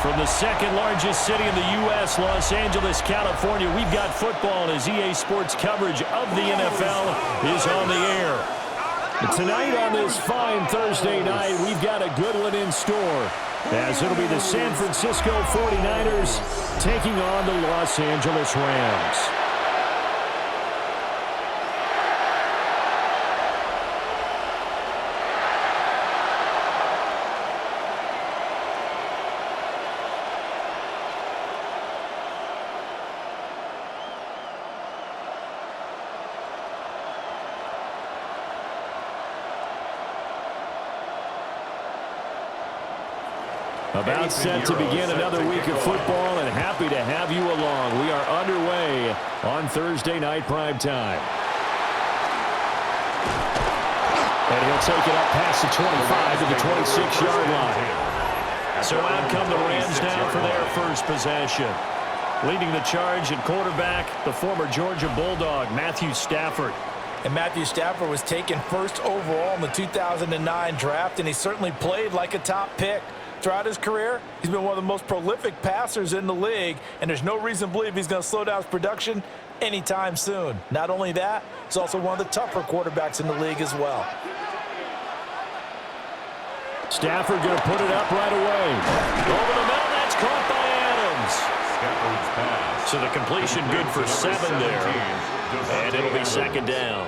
From the second largest city in the U.S., Los Angeles, California, we've got football as EA Sports coverage of the NFL is on the air. Tonight on this fine Thursday night, we've got a good one in store, as it'll be the San Francisco 49ers taking on the Los Angeles Rams. About set to begin another week of football, and happy to have you along. We are underway on Thursday night primetime. And he'll take it up past the 25 to the 26-yard line. So out come the Rams now for their first possession. Leading the charge at quarterback, the former Georgia Bulldog, Matthew Stafford. And Matthew Stafford was taken first overall in the 2009 draft, and he certainly played like a top pick. Throughout his career, he's been one of the most prolific passers in the league, and there's no reason to believe he's going to slow down his production anytime soon. Not only that, he's also one of the tougher quarterbacks in the league as well. Stafford going to put it up right away. Over the middle, that's caught by Adams. So the completion good for 7 there, and it'll be second down.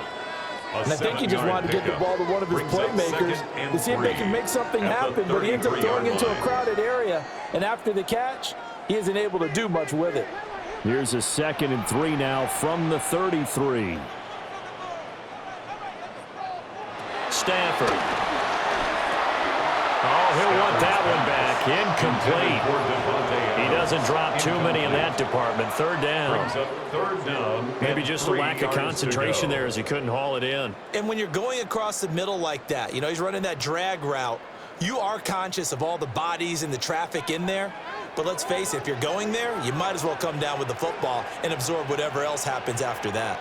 And I think he just wanted to get the ball to one of his playmakers to see if they can make something happen, but he ends up throwing into a crowded area, and after the catch, he isn't able to do much with it. Here's a 2nd and 3 now from the 33. Stafford. Oh, he'll want that one back. Incomplete. He doesn't drop too many in that department. Third down. Maybe just a lack of concentration there as he couldn't haul it in. And when you're going across the middle like that, you know, he's running that drag route, you are conscious of all the bodies and the traffic in there. But let's face it, if you're going there, you might as well come down with the football and absorb whatever else happens after that.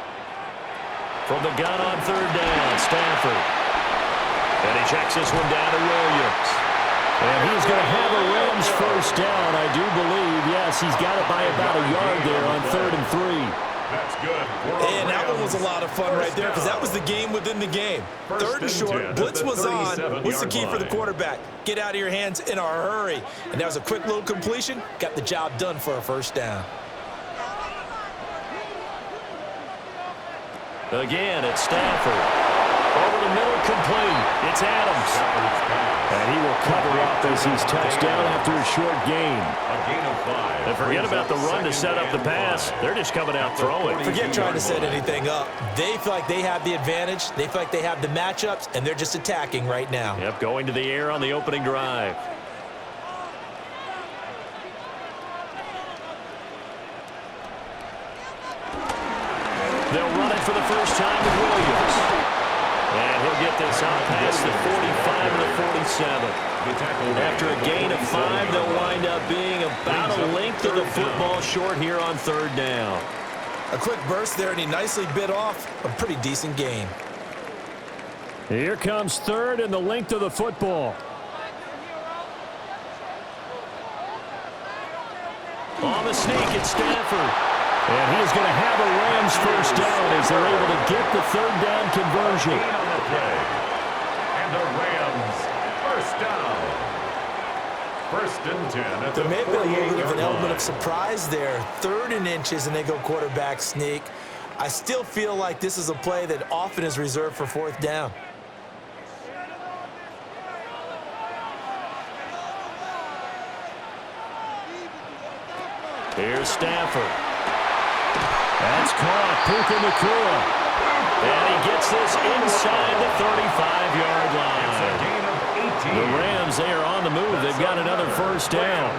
From the gun on third down, Stafford. And he checks this one down to Williams. And he's going to have a Rams first down, I do believe. Yes, he's got it by about a yard there on 3rd and 3. That's good. And that one was a lot of fun right there because that was the game within the game. 3rd and short, blitz was on. What's the key for the quarterback? Get out of your hands in a hurry. And that was a quick little completion. Got the job done for a first down. Again, it's Stafford. Over the middle, complete. It's Adams. And he will cover up as he's touched down after a short gain. And forget about the run to set up the pass. They're just coming out throwing. Forget trying to set anything up. They feel like they have the advantage. They feel like they have the matchups, and they're just attacking right now. Yep, going to the air on the opening drive. They'll run it for the first time with Williams. And he'll get this out past the 45 and the 47. After a gain of 5, they'll wind up being about a length of the football short here on 3rd down. A quick burst there, and he nicely bit off a pretty decent gain. Here comes 3rd and the length of the football. On the sneak, it's Stafford. And he's going to have a Rams first down as they're able to get the 3rd down conversion. And the Rams first down. 1st and 10 at the 40-yard line. There may have been a little bit of an element of surprise there. 3rd and inches, and they go quarterback sneak. I still feel like this is a play that often is reserved for 4th down. Here's Stafford. That's caught. Puka Nacua. And he gets this inside the 35-yard line. The Rams, they are on the move. They've got another first down.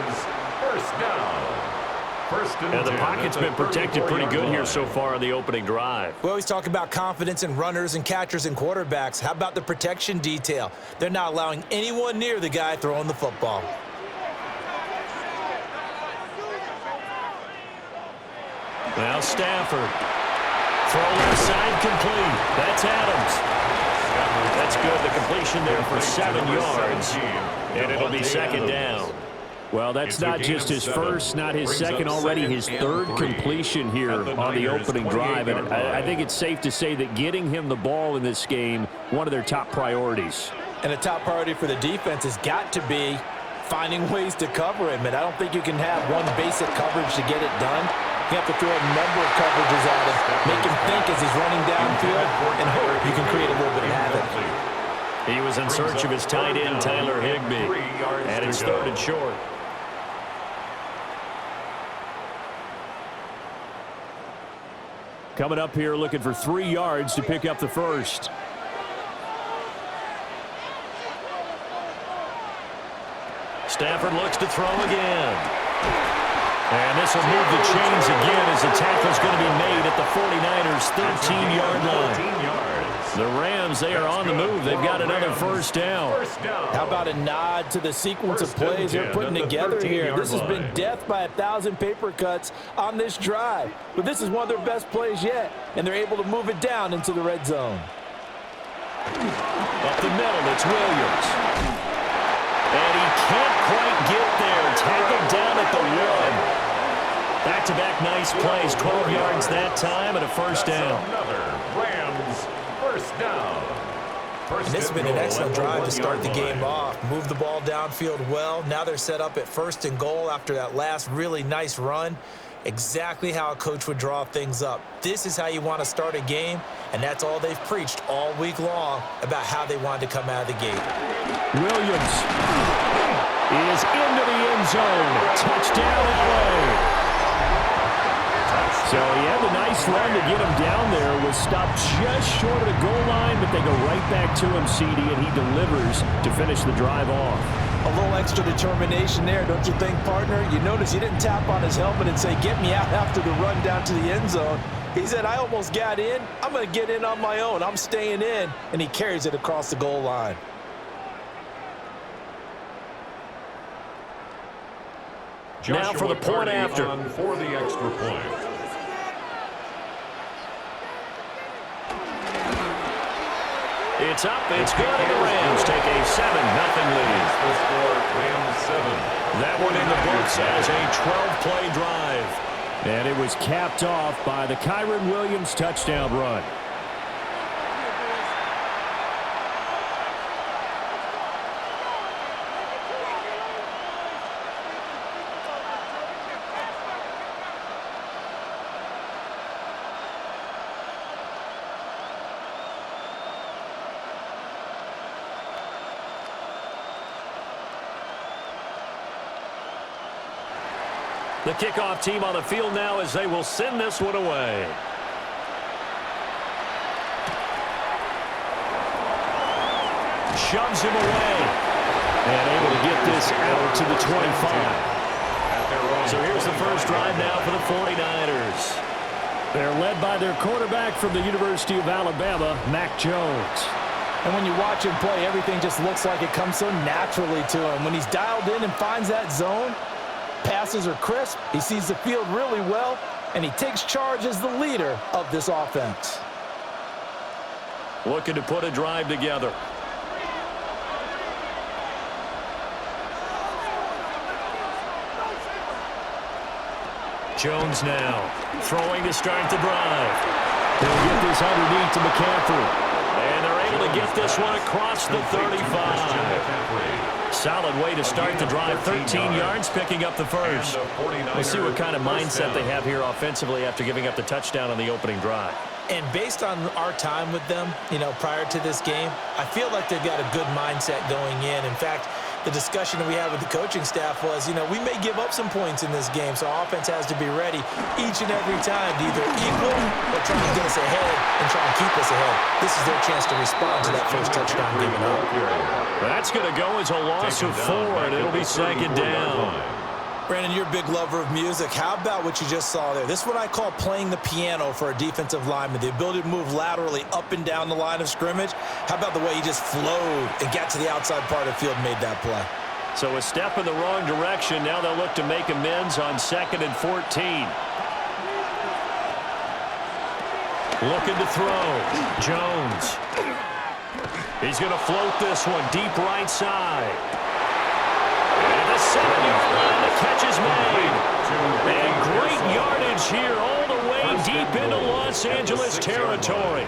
And the pocket's been protected pretty good here so far on the opening drive. We always talk about confidence in runners and catchers and quarterbacks. How about the protection detail? They're not allowing anyone near the guy throwing the football. Now Stafford. Throw left side complete. That's Adams. That's good. The completion there for 7 yards. And it'll be second down. Well, that's not just his first, not his second, already his third completion here on the opening drive. And I think it's safe to say that getting him the ball in this game, one of their top priorities. And a top priority for the defense has got to be finding ways to cover him. And I don't think you can have one basic coverage to get it done. You have to throw a number of coverages at him, make him think as he's running downfield, and hope you can create a little bit of havoc. He was in search of his tight end, Tyler Higbee. And it's 3rd and short. Coming up here looking for 3 yards to pick up the first. Stafford looks to throw again. And this will move the chains again as the tackle's going to be made at the 49ers' 13-yard line. The Rams, they are on the move. They've got another first down. How about a nod to the sequence of plays they're putting together here? This has been death by 1,000 paper cuts on this drive. But this is one of their best plays yet, and they're able to move it down into the red zone. Up the middle, it's Williams. And he can't quite get there. Tackled down at the 1. Back-to-back nice plays. 12 yards that time and a first down. Rams first down. And this has been an excellent drive to start the game off. Move the ball downfield well. Now they're set up at 1st and goal after that last really nice run. Exactly how a coach would draw things up. This is how you want to start a game, and that's all they've preached all week long about how they wanted to come out of the gate. Williams is into the end zone. Touchdown, LA. So he had a nice run to get him down there. Was stopped just short of the goal line, but they go right back to him, CD, and he delivers to finish the drive off. A little extra determination there, don't you think, partner? You notice he didn't tap on his helmet and say, get me out after the run down to the end zone. He said, I almost got in. I'm going to get in on my own. I'm staying in. And he carries it across the goal line. Now for the point after. For the extra point. It's up, it's good, and the Rams take a 7-0 lead. The score, Rams 7. That one in the books as a 12-play drive. And it was capped off by the Kyren Williams touchdown run. The kickoff team on the field now as they will send this one away. Shoves him away. And able to get this out to the 25. So here's the first drive now for the 49ers. They're led by their quarterback from the University of Alabama, Mac Jones. And when you watch him play, everything just looks like it comes so naturally to him. When he's dialed in and finds that zone, passes are crisp, he sees the field really well, and he takes charge as the leader of this offense. Looking to put a drive together. Jones now throwing to start the drive. He'll get this underneath to McCaffrey. And they're able to get this one across the 35. Solid way to start the drive. 13 yards, picking up the first. We'll see what kind of mindset they have here offensively after giving up the touchdown on the opening drive. And based on our time with them, prior to this game, I feel like they've got a good mindset going in. In fact, the discussion that we had with the coaching staff was, we may give up some points in this game, so our offense has to be ready each and every time to either equal or try to get us ahead and try and keep us ahead. This is their chance to respond to that first touchdown given up. That's going to go as a loss of 4, and it'll be second down. Brandon, you're a big lover of music. How about what you just saw there? This is what I call playing the piano for a defensive lineman, the ability to move laterally up and down the line of scrimmage. How about the way he just flowed and got to the outside part of the field and made that play? So a step in the wrong direction. Now they'll look to make amends on 2nd and 14. Looking to throw. Jones. He's going to float this one deep right side. And the 7-yard line. Los Angeles territory.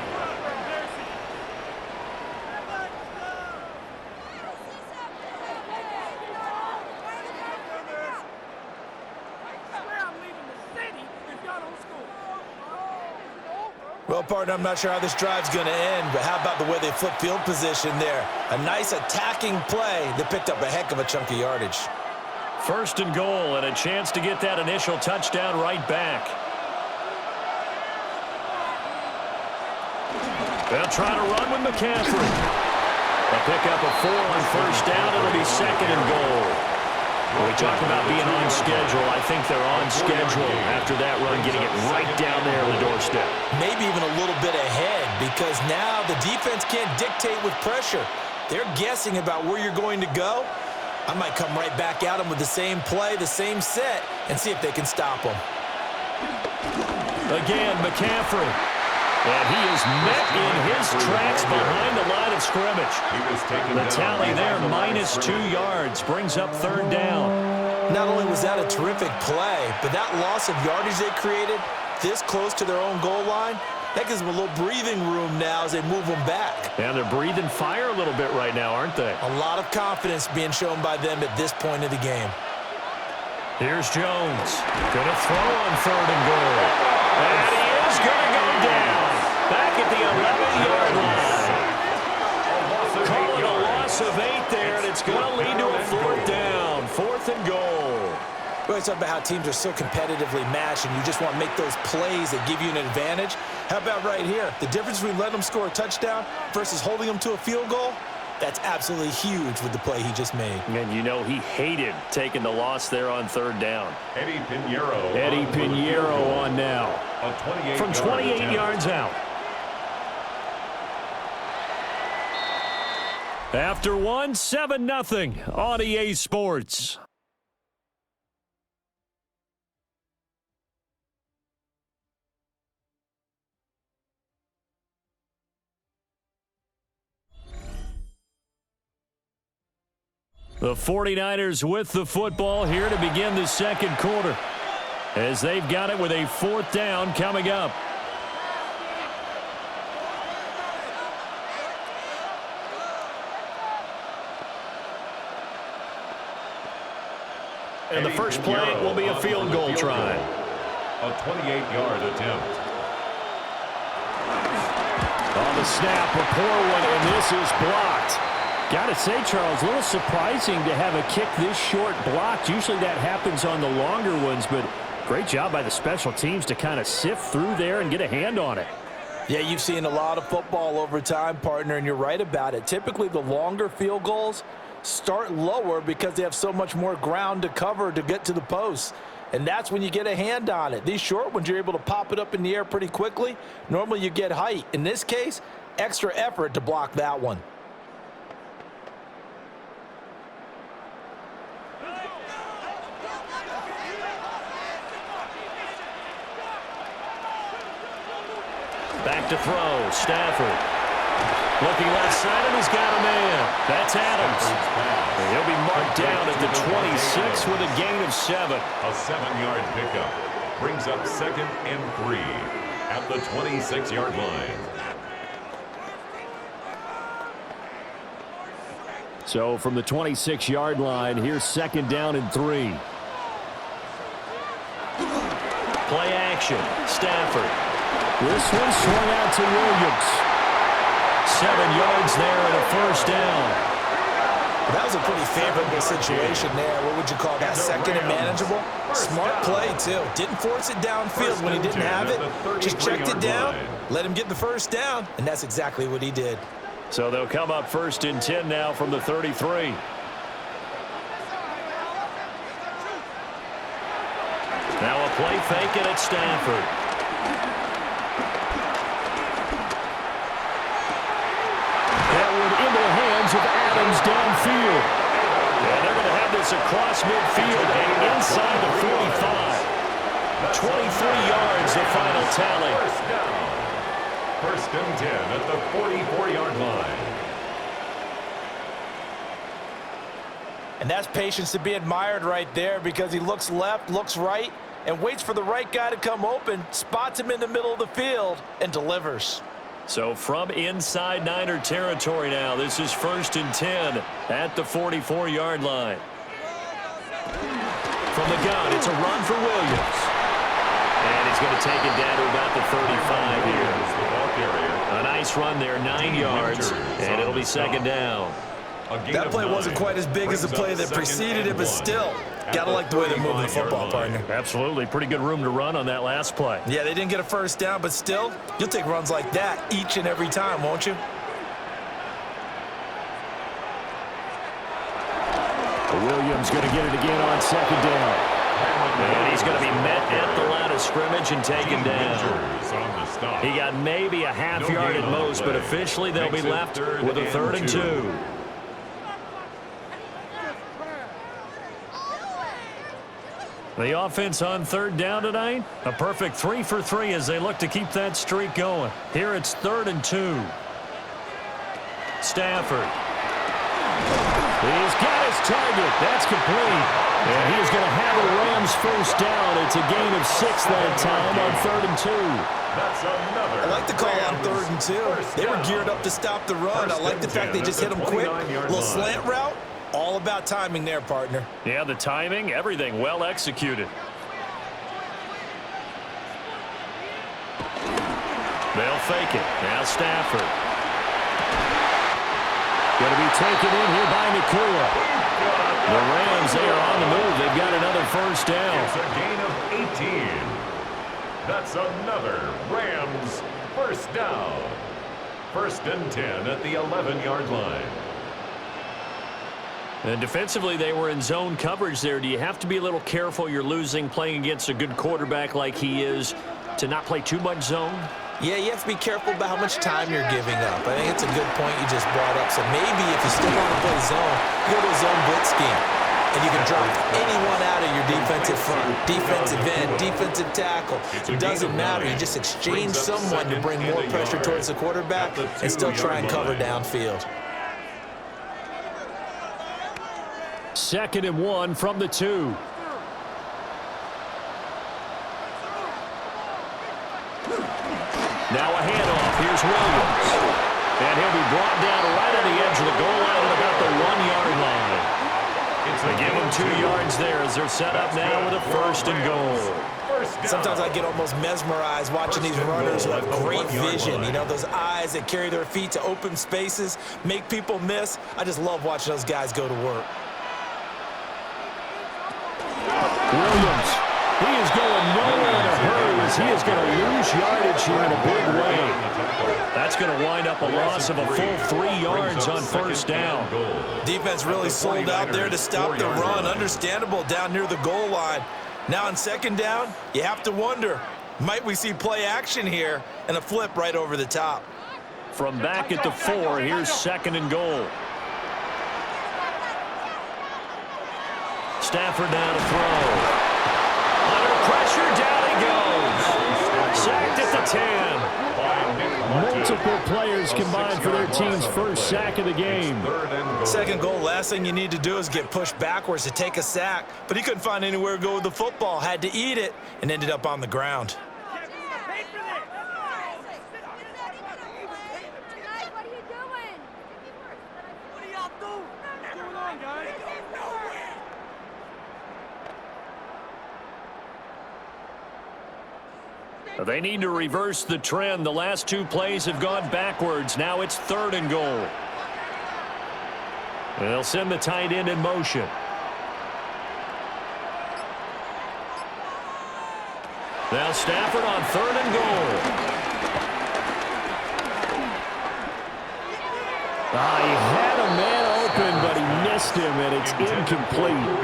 Well, partner, I'm not sure how this drive's going to end, but how about the way they flip field position there? A nice attacking play that picked up a heck of a chunk of yardage. First and goal, and a chance to get that initial touchdown right back. They'll try to run with McCaffrey. They'll pick up a 4 on first down. It'll be second and goal. When we talk about being on schedule, I think they're on schedule after that run, getting it right down there on the doorstep. Maybe even a little bit ahead, because now the defense can't dictate with pressure. They're guessing about where you're going to go. I might come right back at them with the same play, the same set, and see if they can stop them. Again, McCaffrey. And he is met in his tracks behind the line of scrimmage. The tally there, -2 yards, brings up third down. Not only was that a terrific play, but that loss of yardage they created this close to their own goal line, that gives them a little breathing room now as they move them back. And they're breathing fire a little bit right now, aren't they? A lot of confidence being shown by them at this point of the game. Here's Jones. Going to throw on third and goal. And he is going to go down. Back at the 11-yard line. Call it a loss of 8 there, and it's going to lead to a fourth down. Fourth and goal. We always talk about how teams are so competitively matched, and you just want to make those plays that give you an advantage. How about right here? The difference between letting them score a touchdown versus holding them to a field goal, that's absolutely huge with the play he just made. And you know he hated taking the loss there on third down. Eddie Pinheiro on now. From 28 yards out. After one, 7-0 on EA Sports. The 49ers with the football here to begin the second quarter, as they've got it with a fourth down coming up. And the first play will be a field goal try. A 28-yard attempt. On the snap, a poor one, and this is blocked. Got to say, Charles, a little surprising to have a kick this short blocked. Usually that happens on the longer ones, but great job by the special teams to kind of sift through there and get a hand on it. Yeah, you've seen a lot of football over time, partner, and you're right about it. Typically, the longer field goals start lower because they have so much more ground to cover to get to the post. And that's when you get a hand on it. These short ones, you're able to pop it up in the air pretty quickly. Normally, you get height. In this case, extra effort to block that one. Back to throw, Stafford. Looking left side, and he's got a man. That's Adams. And he'll be marked down at the 26 with a gain of 7. A 7-yard pickup brings up 2nd and 3 at the 26-yard line. So from the 26-yard line, here's 2nd down and 3. Play action, Stafford. This one swung out to Williams. 7 yards there and a first down. That was a pretty favorable situation there. What would you call that? Second and manageable? Smart play, too. Didn't force it downfield when he didn't have it. Just checked it down, let him get the first down, and that's exactly what he did. So they'll come up 1st and 10 now from the 33. Now a play fake, and it's Stafford. Into the hands of Adams downfield. And they're going to have this across midfield and inside the 45. 23 yards, the final tally. First down. 1st and 10 at the 44-yard line. And that's patience to be admired right there, because he looks left, looks right, and waits for the right guy to come open, spots him in the middle of the field, and delivers. So from inside Niner territory now, this is 1st and 10 at the 44-yard line. From the gun, it's a run for Williams. And he's going to take it down to about the 35 here. A nice run there, 9 yards, and it'll be 2nd down. That play wasn't quite as big as the play that preceded it, but still, got to like the way they're moving the football, partner. Absolutely. Pretty good room to run on that last play. Yeah, they didn't get a 1st down, but still, you'll take runs like that each and every time, won't you? Williams going to get it again on 2nd down. And he's going to be met at the line of scrimmage and taken down. He got maybe a half yard at most, but officially they'll be left with a 3rd and 2. The offense on 3rd down tonight, a perfect 3 for 3 as they look to keep that streak going. Here it's 3rd and 2. Stafford. He's got his target. That's complete. And he's going to have a Rams 1st down. It's a gain of 6 that time on 3rd and 2. That's another. I like the call on 3rd and 2. They were geared up to stop the run. I like the fact they just hit him quick. Little slant route. All about timing there, partner. Yeah, the timing, everything well executed. They'll fake it. Now Stafford. Going to be taken in here by Nacua. The Rams, they are on the move. They've got another 1st down. It's a gain of 18. That's another Rams 1st down. 1st and 10 at the 11-yard line. And defensively, they were in zone coverage there. Do you have to be a little careful? You're losing, playing against a good quarterback like he is, to not play too much zone? Yeah, you have to be careful about how much time you're giving up. I think it's a good point you just brought up. So maybe if you still want to play zone, you go to a zone blitz scheme. And you can drop anyone out of your defensive front, defensive end, defensive tackle. It doesn't matter. You just exchange someone to bring more pressure towards the quarterback and still try and cover downfield. 2nd and 1 from the 2. Now a handoff. Here's Williams. And he'll be brought down right on the edge of the goal line at about the 1-yard line. They give him 2 yards there as they're set up now with a 1st and goal. Sometimes I get almost mesmerized watching these runners who have great vision. You know, those eyes that carry their feet to open spaces, make people miss. I just love watching those guys go to work. Williams, he is going nowhere in a hurry as he is going to lose yardage here in a big way. That's going to wind up a loss of a full 3 yards on 1st down. Defense really sold out there to stop the run. Understandable down near the goal line. Now on 2nd down, you have to wonder, might we see play action here and a flip right over the top? From back at the 4, here's 2nd and goal. Stafford down to throw. Under pressure, down he goes. Sacked at the 10. Multiple players combined for their team's 1st sack of the game. 2nd goal, last thing you need to do is get pushed backwards to take a sack. But he couldn't find anywhere to go with the football, had to eat it, and ended up on the ground. They need to reverse the trend. The last 2 plays have gone backwards. Now it's 3rd and goal. And they'll send the tight end in motion. Now Stafford on 3rd and goal. He had a man open, but he missed him, and it's incomplete.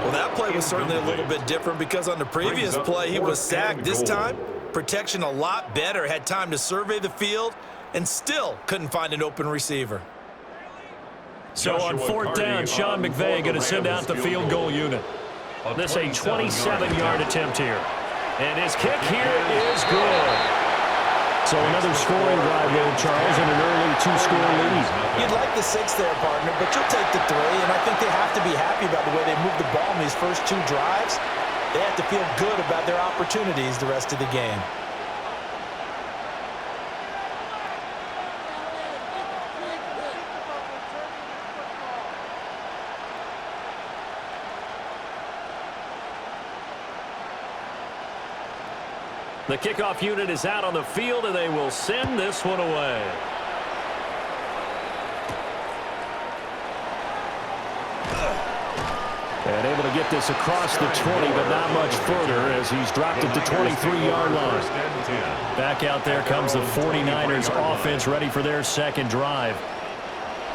Well, that play was certainly a little bit different because on the previous play, he was sacked. This time, protection a lot better. Had time to survey the field and still couldn't find an open receiver. So on 4th down, Sean McVay going to send out the field goal unit. This a 27-yard attempt here. And his kick here is good. So another scoring drive there, Charles, and an early 2-score lead. You'd like the 6 there, partner, but you'll take the 3, and I think they have to be happy about the way they moved the ball in these first 2 drives. They have to feel good about their opportunities the rest of the game. The kickoff unit is out on the field, and they will send this one away. And able to get this across the 20, but not much further as he's dropped it to 23-yard line. Back out there comes the 49ers offense, ready for their second drive.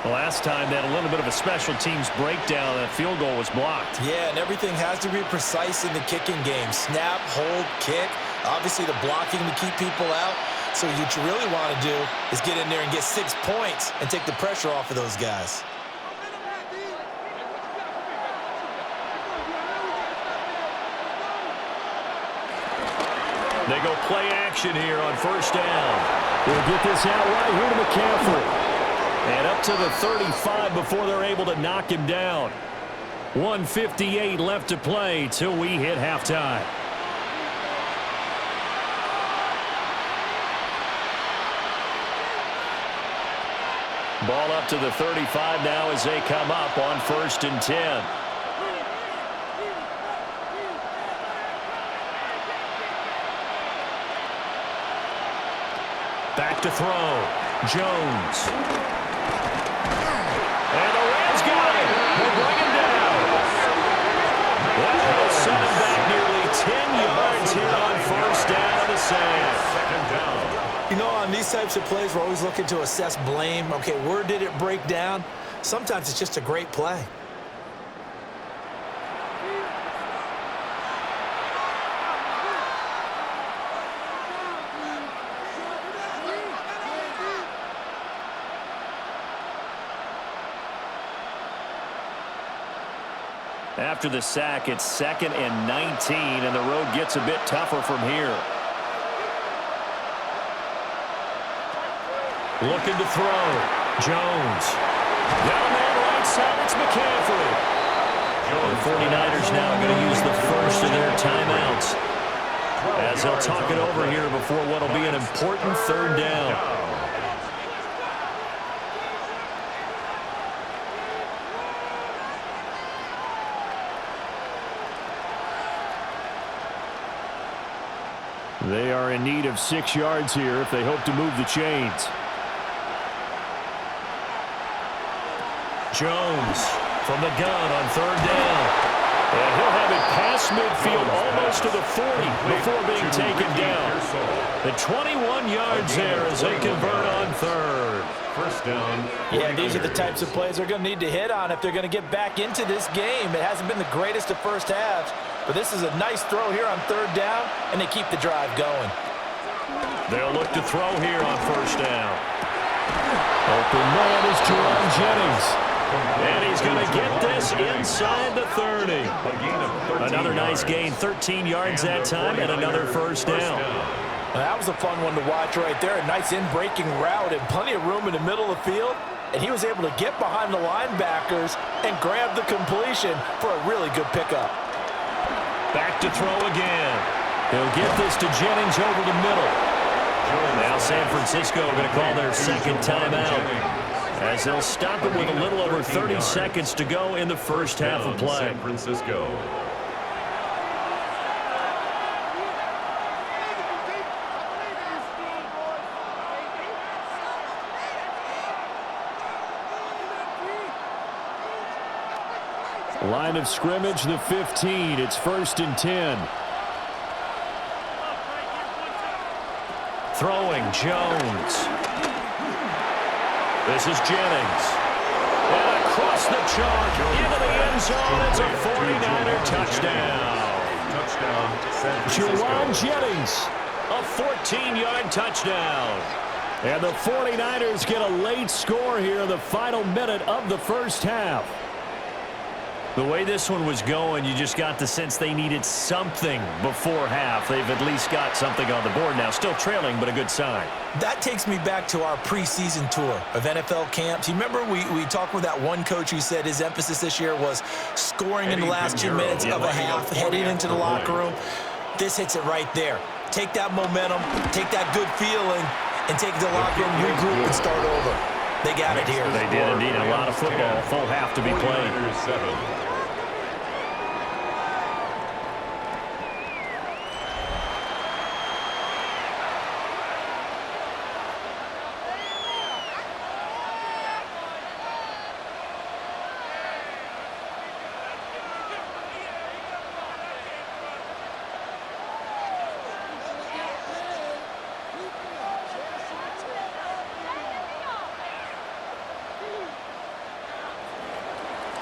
The last time they had a little bit of a special teams breakdown. That field goal was blocked. Yeah, and everything has to be precise in the kicking game. Snap, hold, kick. Obviously, the blocking to keep people out. So what you really want to do is get in there and get 6 points and take the pressure off of those guys. They go play action here on first down. They'll get this out right here to McCaffrey. And up to the 35 before they're able to knock him down. 1:58 left to play till we hit halftime. Ball up to the 35 now as they come up on 1st and 10. Back to throw. Jones. And the Rams got him. They'll bring him down. That'll set him back nearly 10 yards here on 1st down of the sand. Second down. You know, on these types of plays, we're always looking to assess blame. Okay, where did it break down? Sometimes it's just a great play. After the sack, it's 2nd and 19, and the road gets a bit tougher from here. Looking to throw. Jones. Down that right side, it's McCaffrey. The 49ers now going to use the first of their timeouts as they'll talk it over here before what will be an important 3rd down. They are in need of 6 yards here if they hope to move the chains. Jones from the gun on 3rd down. And he'll have it past midfield almost to the 40 before being taken down. The 21 yards there as they convert on 3rd. First down. Yeah, these are the types of plays they're going to need to hit on if they're going to get back into this game. It hasn't been the greatest of first halves, but this is a nice throw here on 3rd down, and they keep the drive going. They'll look to throw here on 1st down. Open man is Jerome Jennings. And he's going to get this inside the 30. Another nice gain, 13 yards that time, and another 1st down. Well, that was a fun one to watch right there. A nice in-breaking route and plenty of room in the middle of the field. And he was able to get behind the linebackers and grab the completion for a really good pickup. Back to throw again. He'll get this to Jennings over the middle. Now San Francisco going to call their 2nd timeout as they'll stop it with a little over 30 seconds to go in the first half of play. San Francisco. Line of scrimmage, the 15. It's 1st and 10. Throwing, Jones. This is Jennings. And across the chalk, into the end zone. It's a 49er touchdown. Touchdown, San Francisco. Jerome Jennings, a 14-yard touchdown. And the 49ers get a late score here in the final minute of the first half. The way this one was going, you just got the sense they needed something before half. They've at least got something on the board now. Still trailing, but a good sign. That takes me back to our preseason tour of NFL camps. You remember we talked with that one coach who said his emphasis this year was scoring in the last 2 minutes of a half, heading into the locker room. This hits it right there. Take that momentum, take that good feeling, and take the locker room, regroup, and start over. They got it here. They did indeed. A lot of football, full half to be played.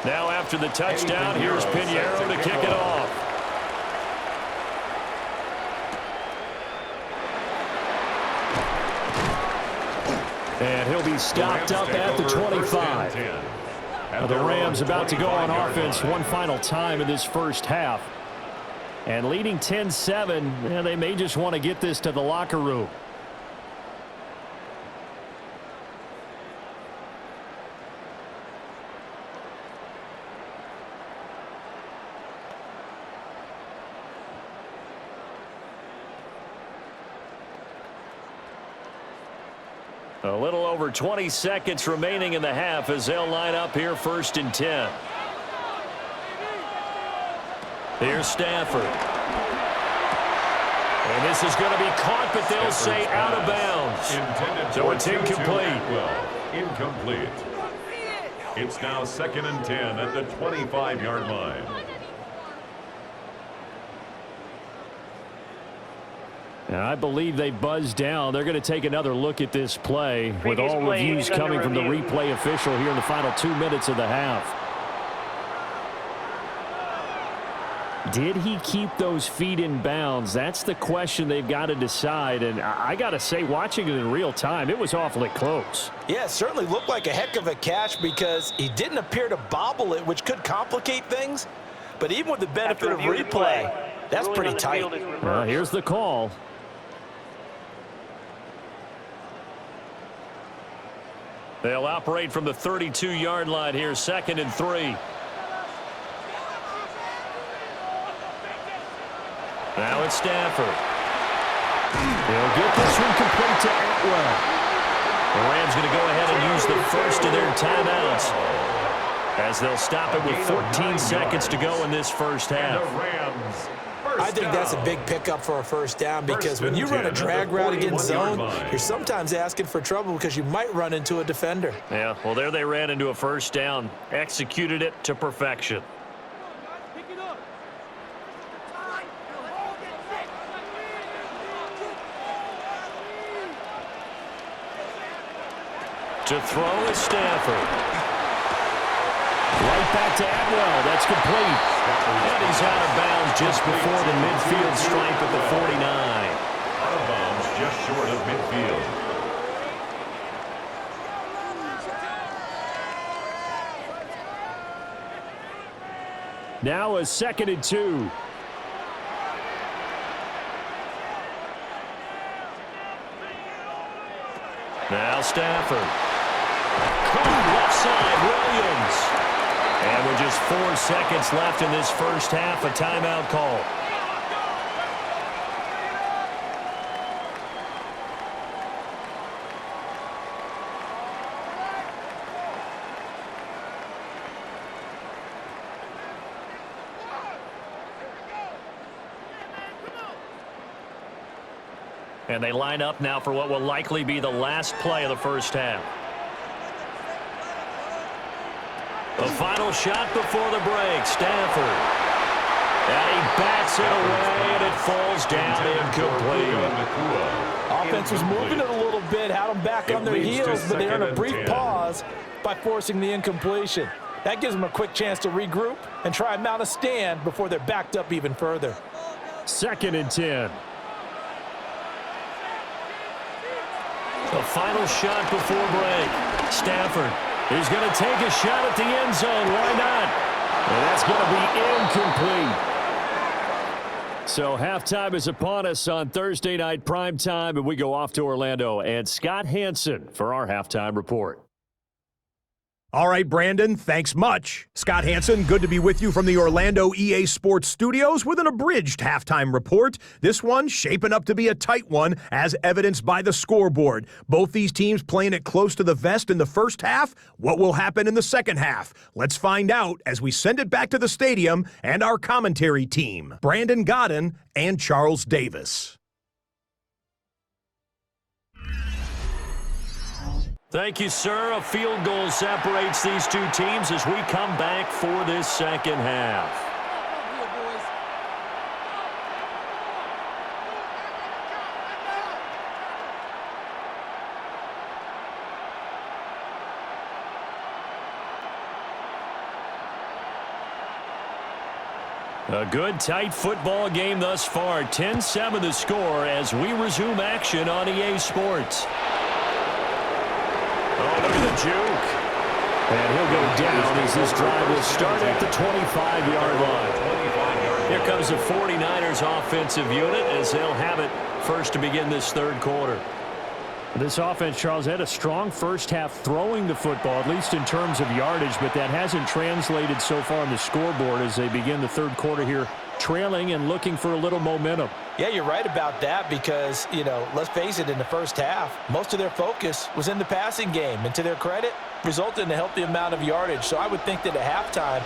Now after the touchdown, here's Pinheiro to kick it off. And he'll be stopped up at the 25. Now the Rams about to go on offense one final time in this first half. And leading 10-7, they may just want to get this to the locker room. A little over 20 seconds remaining in the half as they'll line up here 1st and 10. Here's Stafford. And this is going to be caught, but they'll say out of bounds. So it's incomplete. Incomplete. It's now 2nd and 10 at the 25-yard line. Now, I believe they buzzed down. They're going to take another look at this play with all reviews coming from the replay official here in the final 2 minutes of the half. Did he keep those feet in bounds? That's the question they've got to decide. And I got to say, watching it in real time, it was awfully close. Yeah, it certainly looked like a heck of a catch because he didn't appear to bobble it, which could complicate things. But even with the benefit of replay, that's pretty tight. Well, here's the call. They'll operate from the 32-yard line here, 2nd and 3. Now it's Stafford. They'll get this one complete to Atwell. The Rams going to go ahead and use the first of their timeouts as they'll stop it with 14 seconds to go in this first half. I think that's a big pickup for a first down because when you run a drag route against zone, you're sometimes asking for trouble because you might run into a defender. Yeah, well, there they ran into a first down, executed it to perfection. To throw is Stafford. Right back to Atwell. That's complete. And he's out of bounds just before the midfield stripe at the 49. Out of bounds just short of midfield. Now a 2nd and 2. Now Stafford. Left side, Williams. And with just 4 seconds left in this first half, a timeout call. And they line up now for what will likely be the last play of the first half. The final shot before the break, Stafford. And he bats it away, and it falls down incomplete. Offense was moving it a little bit, had them back on their heels, but they earned a brief pause by forcing the incompletion. That gives them a quick chance to regroup and try and mount a stand before they're backed up even further. 2nd and 10. The final shot before break. Stafford is going to take a shot at the end zone. Why not? And that's going to be incomplete. So halftime is upon us on Thursday night primetime, and we go off to Orlando. And Scott Hansen for our halftime report. All right, Brandon, thanks much. Scott Hansen, good to be with you from the Orlando EA Sports Studios with an abridged halftime report. This one shaping up to be a tight one, as evidenced by the scoreboard. Both these teams playing it close to the vest in the first half. What will happen in the second half? Let's find out as we send it back to the stadium and our commentary team, Brandon Godden and Charles Davis. Thank you, sir. A field goal separates these two teams as we come back for this second half. A good, tight football game thus far. 10-7 the score as we resume action on EA Sports. Oh, look at the juke. And he'll go down as this drive will start at the 25-yard line. Here comes the 49ers offensive unit as they'll have it first to begin this third quarter. This offense, Charles, had a strong first half throwing the football, at least in terms of yardage, but that hasn't translated so far on the scoreboard as they begin the third quarter here, trailing and looking for a little momentum. Yeah, you're right about that because, let's face it, in the first half, most of their focus was in the passing game. And to their credit, resulted in a healthy amount of yardage. So I would think that at halftime,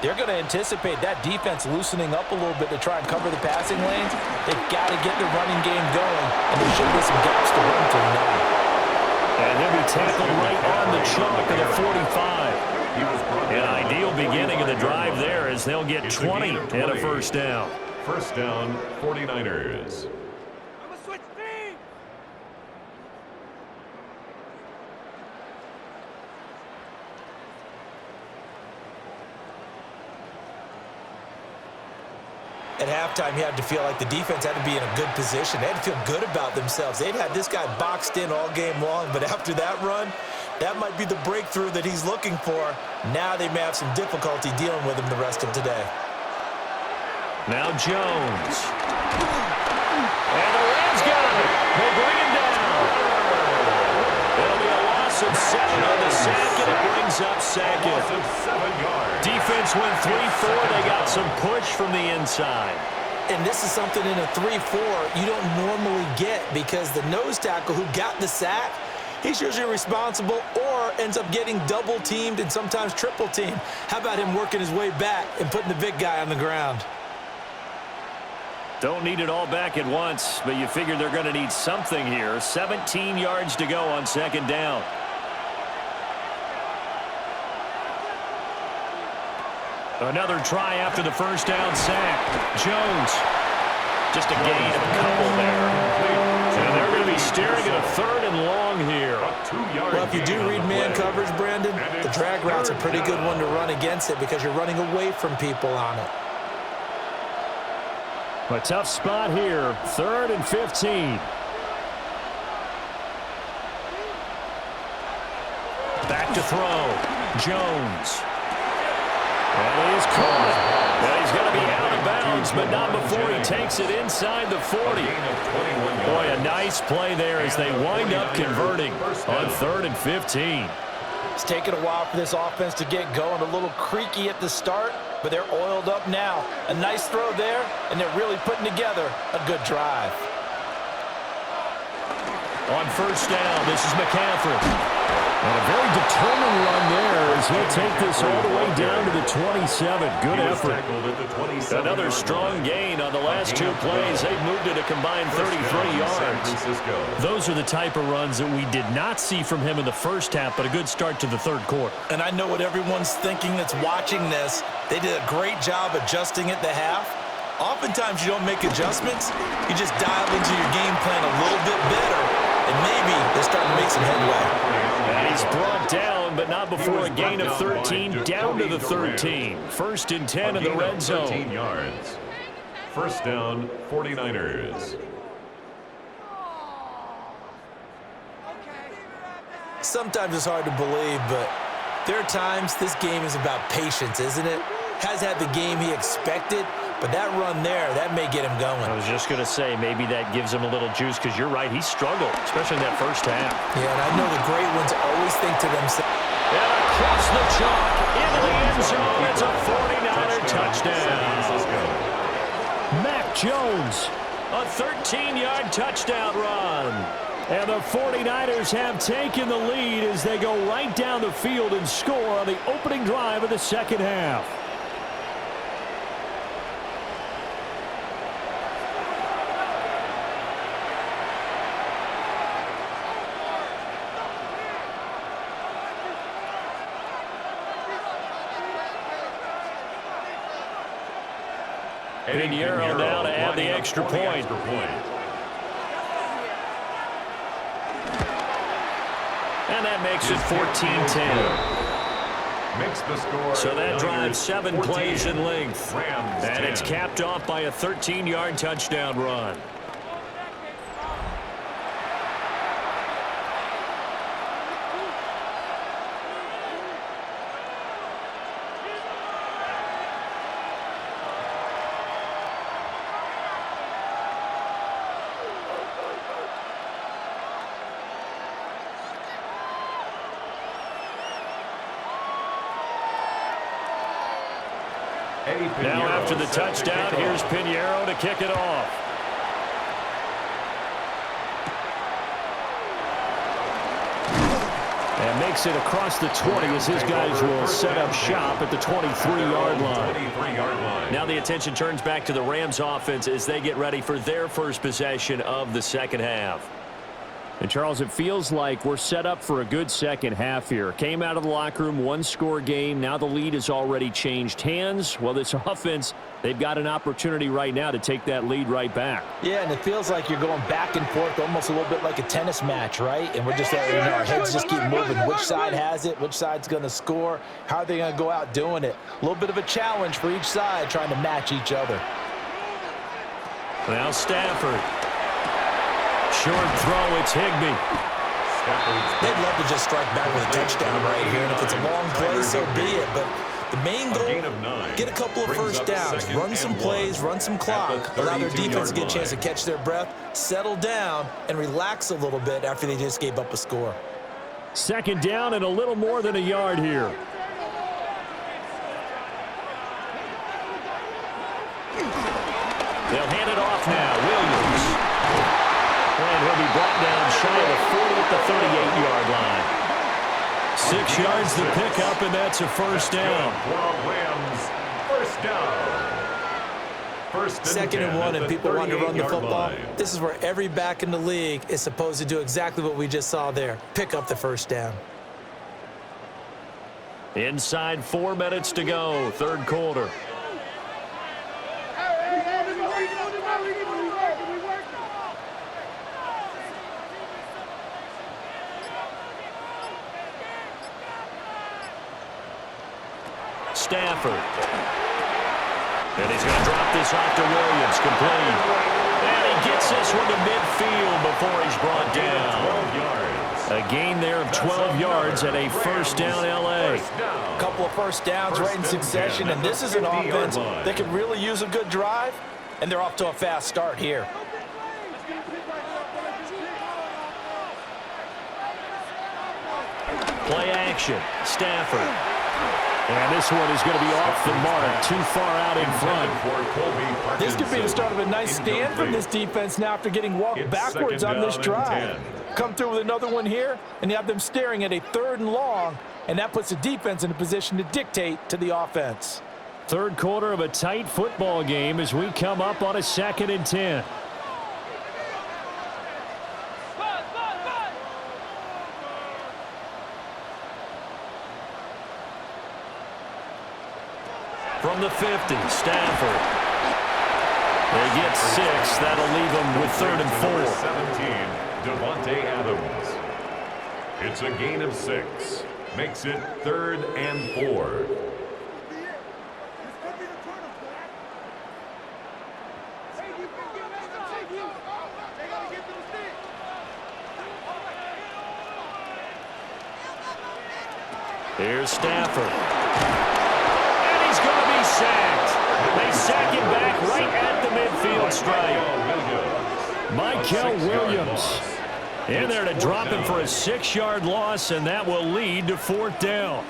they're going to anticipate that defense loosening up a little bit to try and cover the passing lanes. They've got to get the running game going, and there should be some gaps to run through now. And he'll be tackled right on the chalk of the 45. An ideal beginning of the drive there as they'll get 20 and a first down. First down, 49ers. At halftime, you had to feel like the defense had to be in a good position. They had to feel good about themselves. They'd had this guy boxed in all game long, but after that run, that might be the breakthrough that he's looking for. Now they may have some difficulty dealing with him the rest of today. Now Jones. And the Rams got him. They bring him down. It'll be a loss of 7 on the sack, and it brings up second. Defense went 3-4. They got some push from the inside. And this is something in a 3-4 you don't normally get because the nose tackle who got the sack, he's usually responsible or ends up getting double-teamed and sometimes triple-teamed. How about him working his way back and putting the big guy on the ground? Don't need it all back at once, but you figure they're going to need something here. 17 yards to go on second down. Another try after the first down sack. Jones. Just a gain of a couple there. And they're going to be staring at a third and long here. Well, if you do read man coverage, Brandon, the drag route's a pretty good one to run against it because you're running away from people on it. A tough spot here. 3rd and 15. Back to throw. Jones. And he is caught. And he's going to be out of bounds, but not before he takes it inside the 40. Boy, a nice play there as they wind up converting on 3rd and 15. It's taken a while for this offense to get going. A little creaky at the start, but they're oiled up now. A nice throw there, and they're really putting together a good drive. On first down, this is McCaffrey. And a very determined run there as he'll take this all the way down to the 27. Good effort. Another strong gain on the last 2 plays. They've moved it a combined 33 yards. Those are the type of runs that we did not see from him in the first half, but a good start to the third quarter. And I know what everyone's thinking that's watching this. They did a great job adjusting at the half. Oftentimes you don't make adjustments. You just dial into your game plan a little bit better, and maybe they're starting to make some headway. And he's brought down, but not before a gain of 13, down to the 13. 1st and 10 in the red zone. 13 yards. First down, 49ers. Sometimes it's hard to believe, but there are times this game is about patience, isn't it? has had the game he expected, but that run there, that may get him going. I was just going to say, maybe that gives him a little juice, because you're right, he struggled, especially in that first half. Yeah, and I know the great ones always think to themselves. And across the chalk, into the end zone, it's a 49er touchdown. Mac Jones, a 13-yard touchdown run. And the 49ers have taken the lead as they go right down the field and score on the opening drive of the second half. Pinheiro now to add the extra point. And that makes it 14-10. So that drives 7 plays in length. And it's capped off by a 13-yard touchdown run. Now after the touchdown, here's Pinheiro to kick it off. And makes it across the 20 as his guys will set up shop at the 23-yard line. Now the attention turns back to the Rams offense as they get ready for their first possession of the second half. And, Charles, it feels like we're set up for a good second half here. Came out of the locker room, one-score game. Now the lead has already changed hands. Well, this offense, they've got an opportunity right now to take that lead right back. Yeah, and it feels like you're going back and forth, almost a little bit like a tennis match, right? And we're just, our heads just keep moving. Which side has it? Which side's going to score? How are they going to go out doing it? A little bit of a challenge for each side, trying to match each other. Now Stafford. Short throw, it's Higbee. They'd love to just strike back with a touchdown right here, and if it's a long play, so be it. But the main goal, get a couple of first downs, run some plays, run some clock, allow their defense to get a chance to catch their breath, settle down, and relax a little bit after they just gave up a score. Second down and a little more than a yard here. They'll hand it off now. Williams. And he'll be brought down shy of the 40 at the 38-yard line. 6 yards to pick up, and that's a first down. First down. Second and 1, and people want to run the football. This is where every back in the league is supposed to do exactly what we just saw there. Pick up the first down. Inside 4 minutes to go, third quarter. Stafford. And he's going to drop this off to Williams, complete. And he gets this one to midfield before he's brought down. A gain there of 12 yards and a first down L.A. A couple of first downs right in succession, and this is an offense that could really use a good drive, and they're off to a fast start here. Play action. Stafford. And this one is going to be off the mark, too far out in front. This could be the start of a nice stand from this defense now after getting walked backwards on this drive. Come through with another one here, and you have them staring at a 3rd and long, and that puts the defense in a position to dictate to the offense. Third quarter of a tight football game as we come up on a 2nd and 10. From the 50, Stafford. They get 6. That'll leave them with 3rd and 4. 17, Devontae Adams. It's a gain of 6. Makes it 3rd and 4. Here's Stafford. sacked. They sack him back right at the midfield stripe. Michael Williams in there to drop him for a 6-yard loss, and that will lead to 4th down.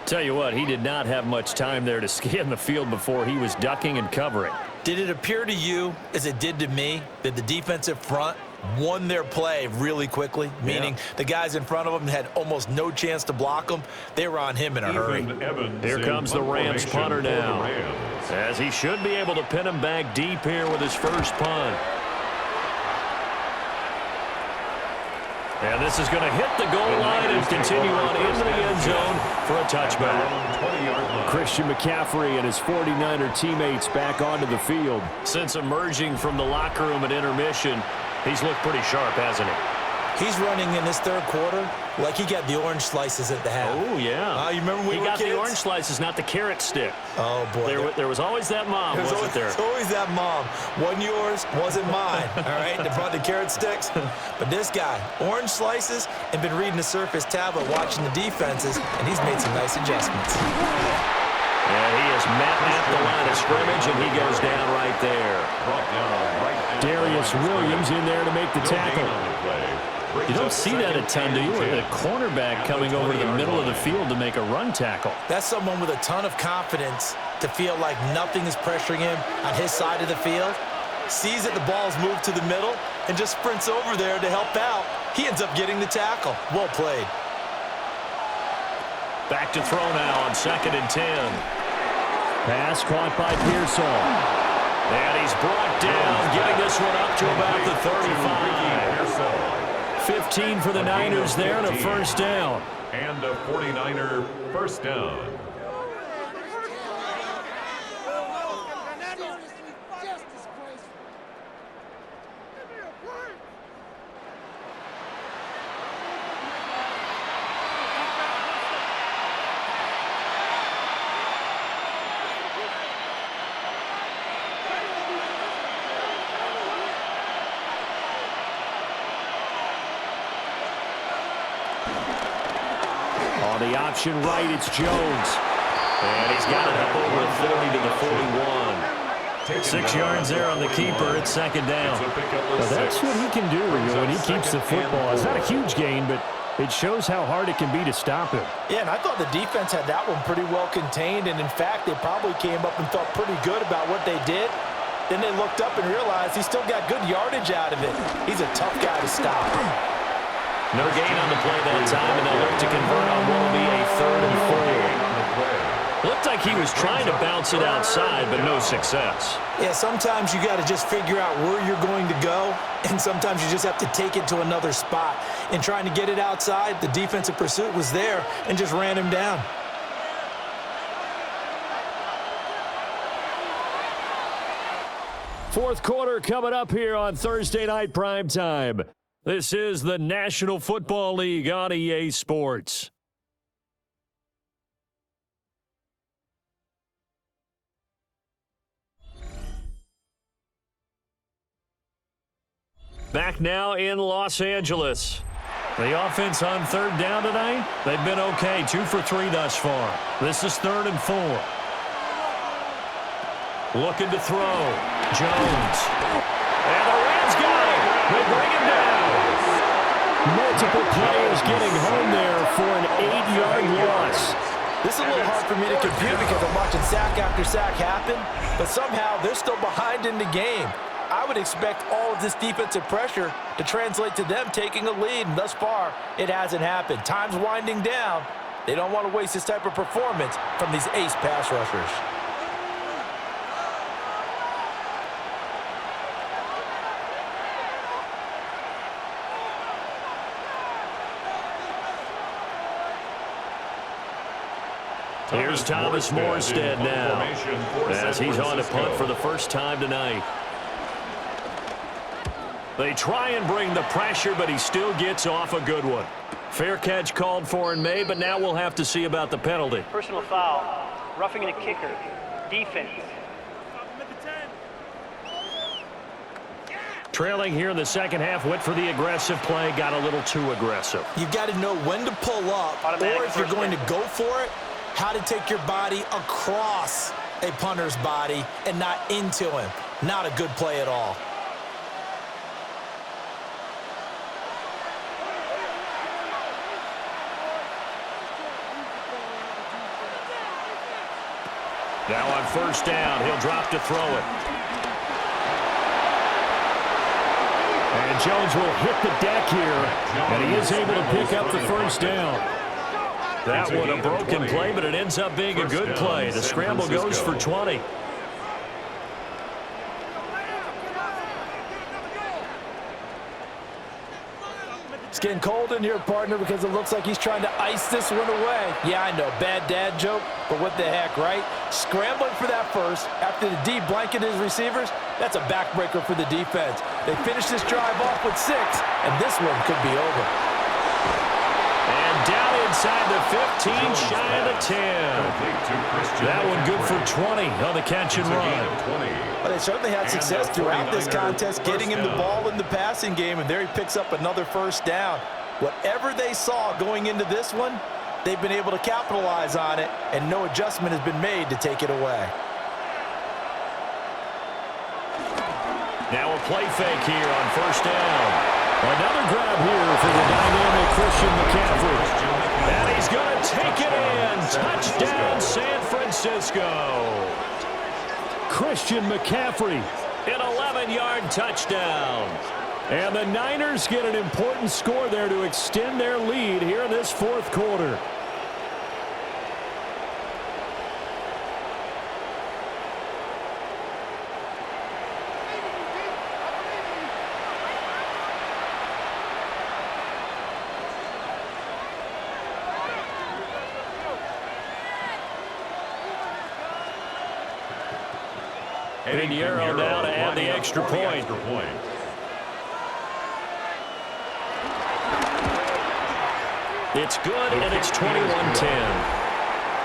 Tell you what, he did not have much time there to scan the field before he was ducking and covering. Did it appear to you, as it did to me, that the defensive front won their play really quickly? Meaning the guys in front of them had almost no chance to block them. They were on him in a hurry. Here comes the Rams punter now, as he should be able to pin him back deep here with his first punt. And this is going to hit the goal line and continue on into the end zone for a touchback. Christian McCaffrey and his 49er teammates back onto the field. Since emerging from the locker room at intermission, he's looked pretty sharp, hasn't he? He's running in this third quarter like he got the orange slices at the half. Oh, yeah. You remember when he we were got kids? the orange slices, not the carrot stick. Oh, boy. There was always that mom, wasn't there? There's always that mom. Wasn't yours, wasn't mine. All right, they brought the carrot sticks. But this guy, orange slices, and been reading the Surface tablet, watching the defenses, and he's made some nice adjustments. And he is met at the line of scrimmage, and he goes down right there. Darius Williams in there to make the tackle. You don't see that a ton, do you? A cornerback coming over to the middle of the field to make a run tackle. That's someone with a ton of confidence to feel like nothing is pressuring him on his side of the field. Sees that the ball's moved to the middle and just sprints over there to help out. He ends up getting the tackle. Well played. Back to throw now on 2nd and 10. Pass caught by Pearsall. And he's brought down, getting this one up to about the 35. 15 for the Niners there and a first down. And a 49er first down. On the option right, it's Jones. And he's got it up over the 40 to the 41. 6 yards there on the keeper. It's 2nd down. Well, that's what he can do when he keeps the football. It's not a huge gain, but it shows how hard it can be to stop him. Yeah, and I thought the defense had that one pretty well contained, and in fact, they probably came up and felt pretty good about what they did. Then they looked up and realized he still got good yardage out of it. He's a tough guy to stop. No gain on the play that time, and they'll look to convert on what will be a 3rd and 4. Looked like he was trying to bounce it outside, but no success. Yeah, sometimes you got to just figure out where you're going to go, and sometimes you just have to take it to another spot. And trying to get it outside, the defensive pursuit was there and just ran him down. Fourth quarter coming up here on Thursday Night Primetime. This is the National Football League on EA Sports. Back now in Los Angeles. The offense on 3rd down tonight, they've been okay. 2 for 3 thus far. This is 3rd and 4. Looking to throw. Jones. And the Rams got it. They bring him down. Multiple players getting home there for an 8-yard loss. This is a little hard for me to compute because I'm watching sack after sack happen, but somehow they're still behind in the game. I would expect all of this defensive pressure to translate to them taking a lead, and thus far, it hasn't happened. Time's winding down. They don't want to waste this type of performance from these ace pass rushers. Here's Thomas Morstead now, as he's on to punt for the first time tonight. They try and bring the pressure, but he still gets off a good one. Fair catch called for and made, but now we'll have to see about the penalty. Personal foul, roughing the kicker, defense. Trailing here in the second half, went for the aggressive play, got a little too aggressive. You've got to know when to pull up, Automatic or if you're first going down. to go for it, how to take your body across a punter's body and not into him. Not a good play at all. Now on first down, he'll drop to throw it. And Jones will hit the deck here, and he is able to pick up the first down. That one a broken play, but it ends up being a good play. The scramble goes for 20. It's getting cold in here, partner, because it looks like he's trying to ice this one away. Yeah, I know, bad dad joke, but what the heck, right? Scrambling for that first after the D blanketed his receivers, that's a backbreaker for the defense. They finish this drive off with 6, and this one could be over. And down inside the 15, shy of the 10. That one good for 20 on the catch and run. Well, they certainly had success throughout this contest, getting him the ball in the passing game, and there he picks up another first down. Whatever they saw going into this one, they've been able to capitalize on it, and no adjustment has been made to take it away. Now a play fake here on first down. Another grab here for the dynamic Christian McCaffrey. And he's going to take it in. Touchdown, San Francisco. Christian McCaffrey, an 11-yard touchdown. And the Niners get an important score there to extend their lead here in this fourth quarter. Pinheiro now to add the extra point. It's good, and it's 21-10.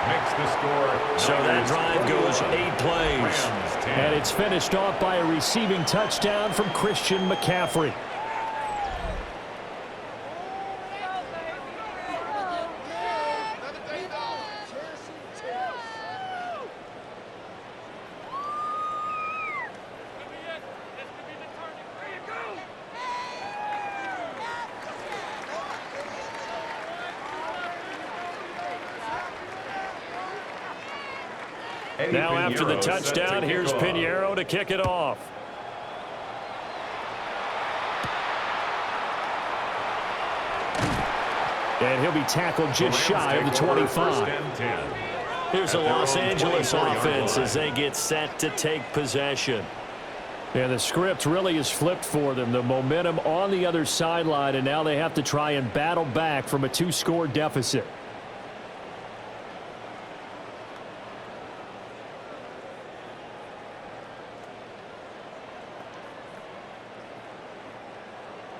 Makes the score. So that drive goes 8 plays. And it's finished off by a receiving touchdown from Christian McCaffrey. Now after the touchdown, here's Pinheiro to kick it off. And he'll be tackled just shy of the 25. Here's the Los Angeles offense as they get set to take possession. And the script really is flipped for them. The momentum on the other sideline, and now they have to try and battle back from a 2-score deficit.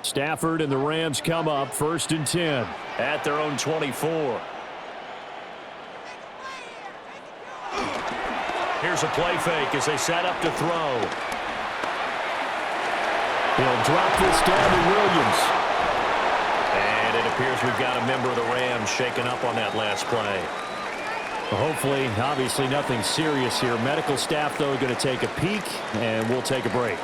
Stafford and the Rams come up 1st and 10 at their own 24. Here's a play fake as they set up to throw. He'll drop this down to Williams. And it appears we've got a member of the Rams shaken up on that last play. Hopefully, obviously nothing serious here. Medical staff, though, going to take a peek, and we'll take a break.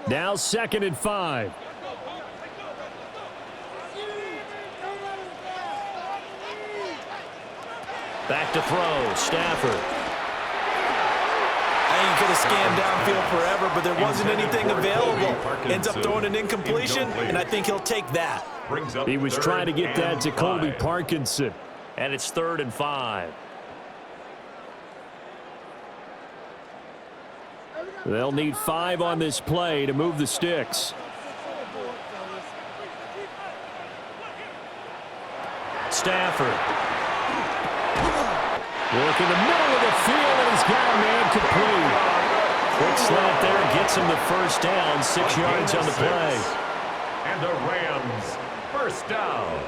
Now 2nd and 5. Back to throw, Stafford. You could have scanned downfield forever, but there wasn't anything available. Ends up throwing an incompletion, and I think he'll take that. He was trying to get that to Colby Parkinson. And it's 3rd and 5. They'll need 5 on this play to move the sticks. Stafford. Work in the middle of the field, and he's got a man complete. Quick slant there gets him the first down, 6 yards on the play. And the Rams, first down.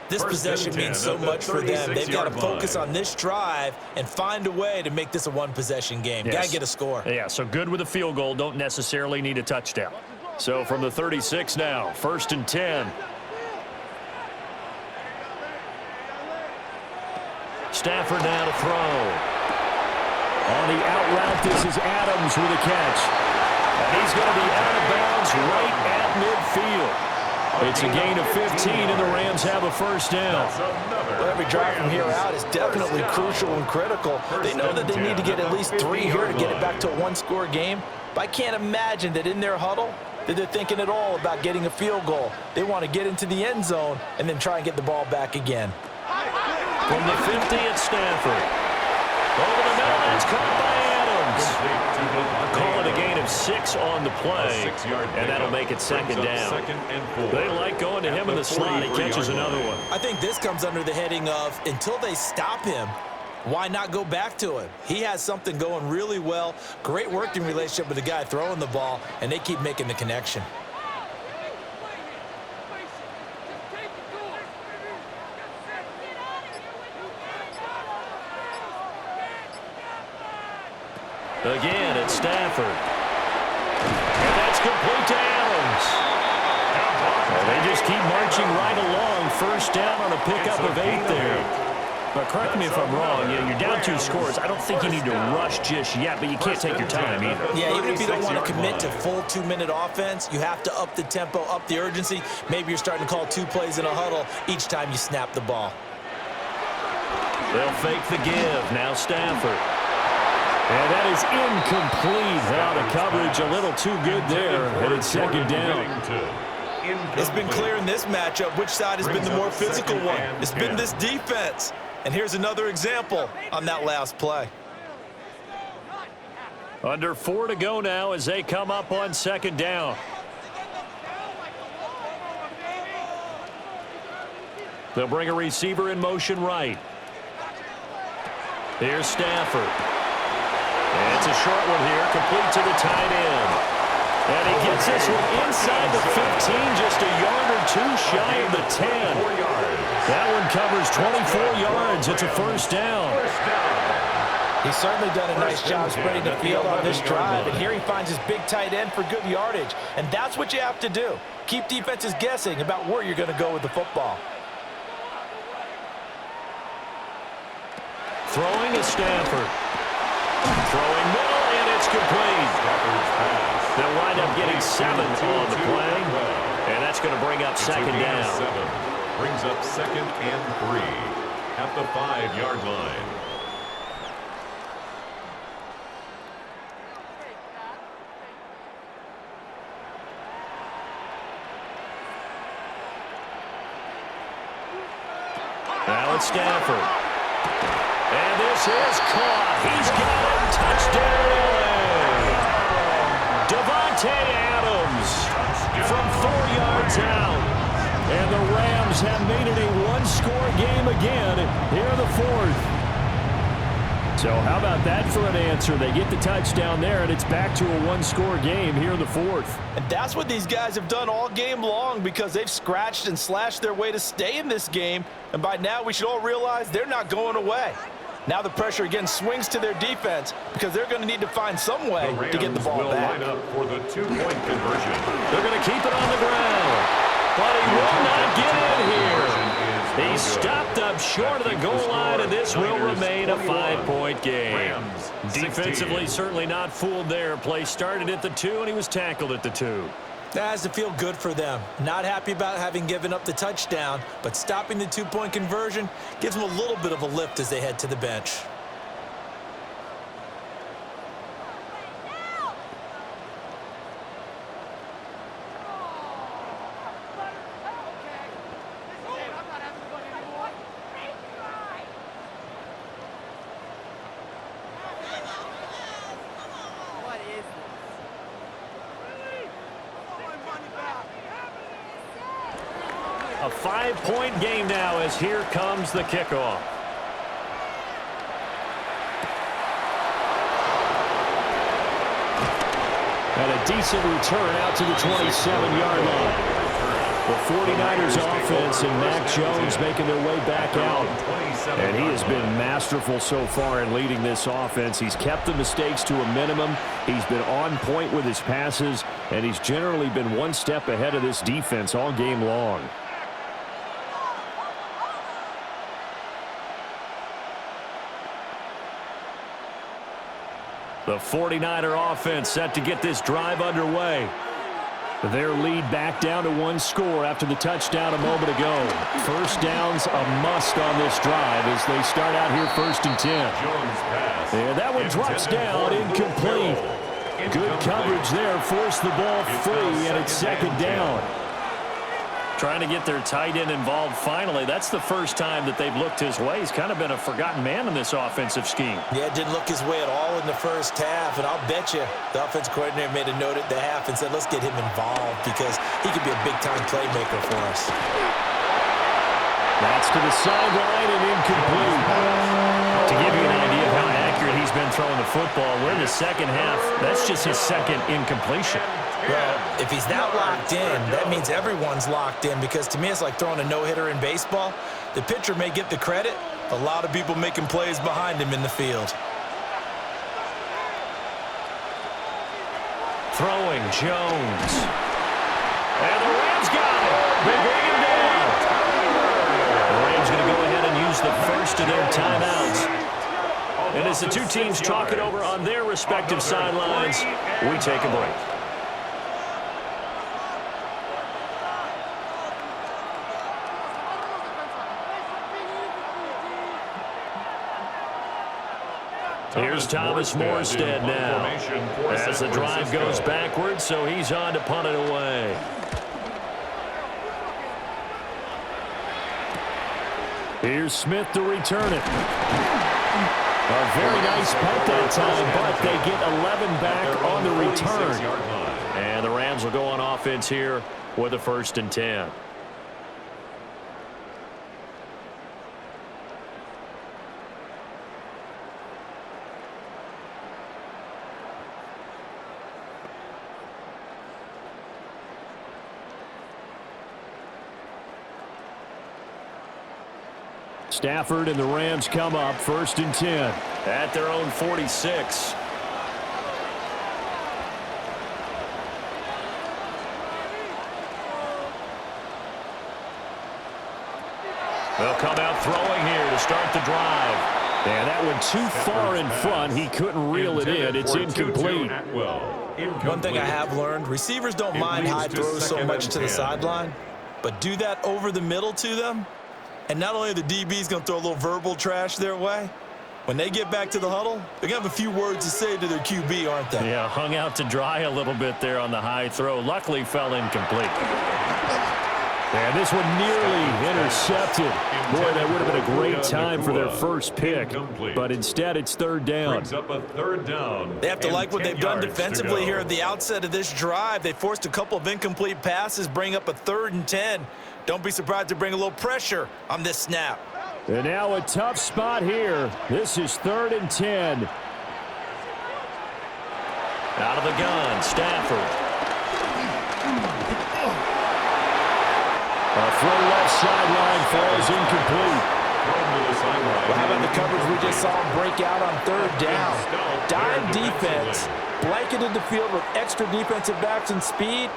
This possession means so much for them. They've got to focus on this drive and find a way to make this a one-possession game. Yes. Got to get a score. Yeah, so good with a field goal. Don't necessarily need a touchdown. So from the 36 now, 1st and 10. Stafford now to throw. On the out route, this is Adams with a catch. And he's going to be out of bounds right at midfield. It's a gain of 15, and the Rams have a first down. Well, every drive from here out is definitely crucial and critical. They know that they need to get at least 3 here to get it back to a one-score game. But I can't imagine that in their huddle that they're thinking at all about getting a field goal. They want to get into the end zone and then try and get the ball back again. From the 50 at Stafford. Over the middle, and it's caught by Adams. Call it a gain of 6 on the play, and that'll make it second down. They like going to him in the slot. He catches another one. I think this comes under the heading of until they stop him, why not go back to him? He has something going really well. Great working relationship with the guy throwing the ball, and they keep making the connection. Again, it's Stafford. And that's complete to Adams. And they just keep marching right along. First down on a pickup of 8 there. But correct me if I'm wrong. You're down 2 scores. I don't think you need to rush just yet, but you can't take your time either. Yeah, even if you don't want to commit to full 2-minute offense, you have to up the tempo, up the urgency. Maybe you're starting to call 2 plays in a huddle each time you snap the ball. They'll fake the give. Now Stafford. And that is incomplete. Out of coverage, a little too good there. And it's second down. It's been clear in this matchup which side has been the more physical one. It's been this defense. And here's another example on that last play. Under 4 to go now as they come up on second down. They'll bring a receiver in motion right. Here's Stafford. And it's a short one here, complete to the tight end. And he gets this one inside the 15, just a yard or 2 shy of the 10. That one covers 24 yards. It's a first down. He's certainly done a nice job spreading the field on this drive, and here he finds his big tight end for good yardage. And that's what you have to do. Keep defenses guessing about where you're going to go with the football. Throwing is Stafford. Throwing middle, and it's complete. They'll wind up getting 7 on the play, and that's going to bring up second down. Brings up 2nd and 3 at the 5-yard line. Now it's Stafford. And this is caught. He's got it. Touchdown, LA. Devontae Adams from 4 yards out. And the Rams have made it a one-score game again here in the 4th. So how about that for an answer? They get the touchdown there, and it's back to a one-score game here in the 4th. And that's what these guys have done all game long because they've scratched and slashed their way to stay in this game. And by now, we should all realize they're not going away. Now the pressure again swings to their defense because they're going to need to find some way to get the ball back. Line up for the 2-point conversion. They're going to keep it on the ground. But he will not get in here. He stopped up short of the goal line, and this will remain a 5-point game. Defensively, certainly not fooled there. Play started at the 2, and he was tackled at the 2. That has to feel good for them. Not happy about having given up the touchdown, but stopping the 2-point conversion gives them a little bit of a lift as they head to the bench. A 5-point game now as here comes the kickoff. And a decent return out to the 27-yard line. The 49ers offense and Mac Jones making their way back out. And he has been masterful so far in leading this offense. He's kept the mistakes to a minimum. He's been on point with his passes. And he's generally been one step ahead of this defense all game long. The 49er offense set to get this drive underway. Their lead back down to one score after the touchdown a moment ago. First down's a must on this drive as they start out here 1st and 10. And that one drops down, incomplete. Good coverage there, forced the ball free, and it's 2nd down. Trying to get their tight end involved finally. That's the first time that they've looked his way. He's kind of been a forgotten man in this offensive scheme. Yeah, didn't look his way at all in the first half, and I'll bet you the offense coordinator made a note at the half and said, let's get him involved because he could be a big-time playmaker for us. That's to the sideline and incomplete. To give you an idea of how accurate he's been throwing the football, we're in the second half. That's just his 2nd incompletion. Well, if he's not locked in, that means everyone's locked in because to me it's like throwing a no-hitter in baseball. The pitcher may get the credit, a lot of people making plays behind him in the field. Throwing Jones. And the Rams got it. They bring him down. The Rams going to go ahead and use the first of their timeouts. And as the two teams talk it over on their respective sidelines, we take a break. Here's Thomas Morstead now as the drive goes backwards, so he's on to punt it away. Here's Smith to return it. A very nice punt that time, but they get 11 back on the return. And the Rams will go on offense here with a 1st and 10. Stafford and the Rams come up 1st and 10. At their own 46. They'll come out throwing here to start the drive. And that one too far in front. He couldn't reel it in. It's incomplete. One thing I have learned, receivers don't mind high throws so much to the sideline, but do that over the middle to them. And not only are the DBs going to throw a little verbal trash their way, when they get back to the huddle, they're going to have a few words to say to their QB, aren't they? Yeah, hung out to dry a little bit there on the high throw. Luckily fell incomplete. And this one nearly intercepted. Boy, that would have been a great time for their first pick. But instead, it's 3rd down. They have to like what they've done defensively here at the outset of this drive. They forced a couple of incomplete passes, bring up a 3rd and 10. Don't be surprised to bring a little pressure on this snap. And now a tough spot here. This is 3rd and 10. Out of the gun, Stafford. A throw left sideline falls incomplete. Well, how about the coverage we just saw him break out on 3rd down? Dime defense, blanketed the field with extra defensive backs and speed,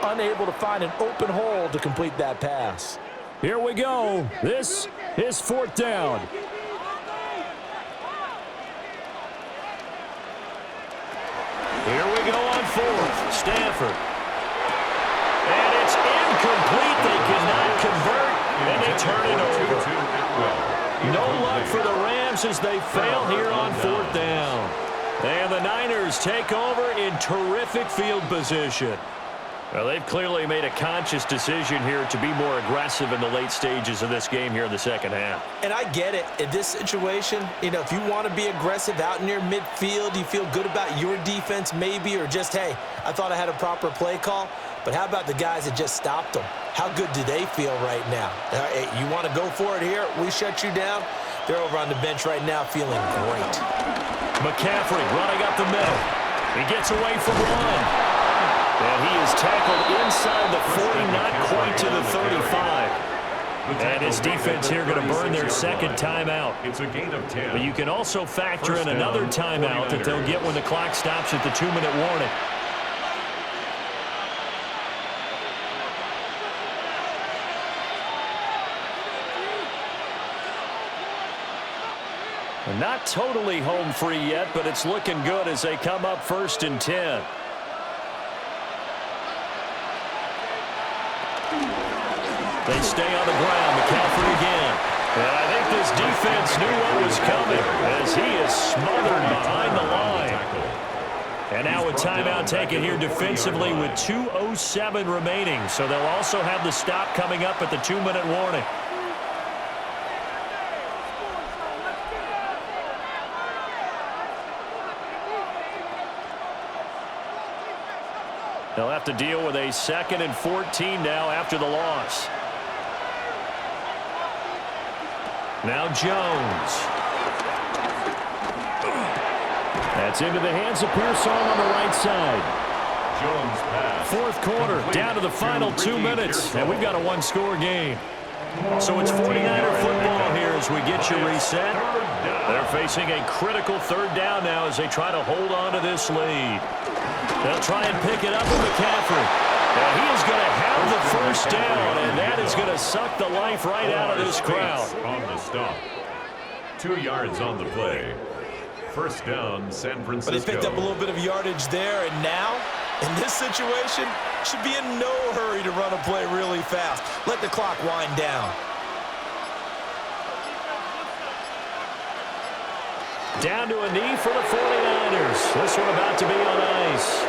unable to find an open hole to complete that pass. Here we go. This is 4th down. Here we go on 4th. Stafford. And it's incomplete. They cannot convert, and they turn it over. No luck for the Rams as they fail here on 4th down. And the Niners take over in terrific field position. Well, they've clearly made a conscious decision here to be more aggressive in the late stages of this game here in the second half. And I get it. In this situation, if you want to be aggressive out near midfield, you feel good about your defense maybe, or just, hey, I thought I had a proper play call. But how about the guys that just stopped them? How good do they feel right now? Hey, you want to go for it here? We shut you down. They're over on the bench right now feeling great. McCaffrey running up the middle. He gets away from one. And he is tackled inside the 40, not quite to the 35. And his defense here going to burn their second timeout. It's a gain of 10. But you can also factor in another timeout that they'll get when the clock stops at the 2-minute warning. And not totally home free yet, but it's looking good as they come up 1st and 10. They stay on the ground. McCaffrey again. And I think this defense knew what was coming as he is smothered behind the line. And now a timeout taken here defensively with 2:07 remaining. So they'll also have the stop coming up at the 2-minute warning. They'll have to deal with a 2nd and 14 now after the loss. Now Jones. That's into the hands of Pearson on the right side. Jones pass. 4th quarter, down to the final 2 minutes, and we've got a 1-score game. So it's 49er football here as we get you reset. They're facing a critical 3rd down now as they try to hold on to this lead. They'll try and pick it up with McCaffrey. And he is going to have the 1st down, and that is going to suck the life right out of this crowd. On the stop. 2 yards on the play. 1st down, San Francisco. But he picked up a little bit of yardage there, and now, in this situation, should be in no hurry to run a play really fast. Let the clock wind down. Down to a knee for the 49ers. This one about to be on ice.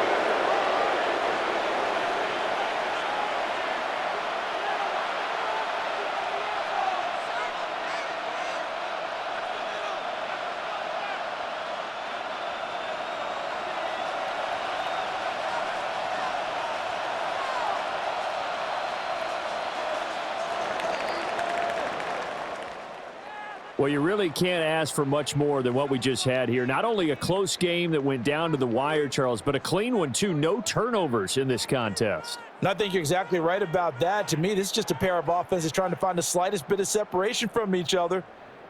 Well, you really can't ask for much more than what we just had here. Not only a close game that went down to the wire, Charles, but a clean one, too. No turnovers in this contest. And I think you're exactly right about that. To me, this is just a pair of offenses trying to find the slightest bit of separation from each other.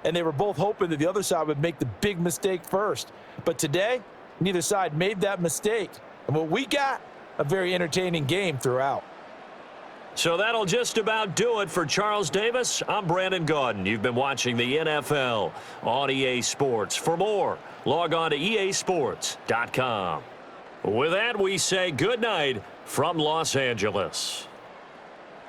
And they were both hoping that the other side would make the big mistake first. But today, neither side made that mistake. And what we got, a very entertaining game throughout. So that'll just about do it for Charles Davis. I'm Brandon Gaudin. You've been watching the NFL on EA Sports. For more, log on to easports.com. With that, we say good night from Los Angeles.